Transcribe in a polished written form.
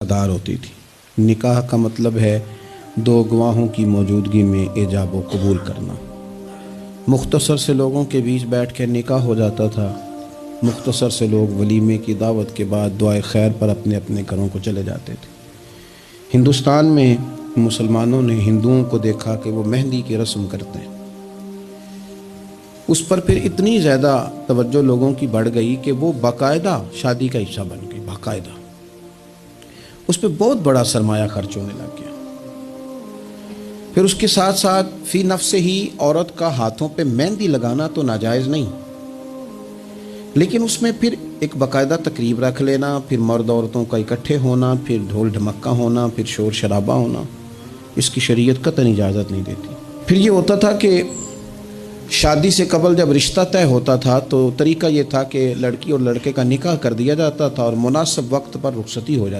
दार होती थी। निकाह का मतलब है दो गवाहों की मौजूदगी में इजाब व कबूल करना। मुख्तसर से लोगों के बीच बैठ कर निकाह हो जाता था। मुख्तसर से लोग वलीमे की दावत के बाद दुआए खैर पर अपने अपने घरों को चले जाते थे। हिंदुस्तान में मुसलमानों ने हिंदुओं को देखा कि वो मेहंदी की रस्म करते हैं। उस पर फिर इतनी ज़्यादा तवज्जो लोगों की बढ़ गई कि वो बाकायदा शादी का हिस्सा बन गई। बाकायदा उस पर बहुत बड़ा सरमाया खर्च होने लग गया। फिर उसके साथ साथ फी नफ्स ही औरत का हाथों पे मेहंदी लगाना तो नाजायज़ नहीं, लेकिन उसमें फिर एक बाकायदा तकरीब रख लेना, फिर मर्द औरतों का इकट्ठे होना, फिर ढोल ढमक्का होना, फिर शोर शराबा होना, इसकी शरीयत कतई इजाज़त नहीं देती। फिर ये होता था कि शादी से कबल जब रिश्ता तय होता था तो तरीका ये था कि लड़की और लड़के का निकाह कर दिया जाता था और मुनासिब वक्त पर रुखसती हो जाती।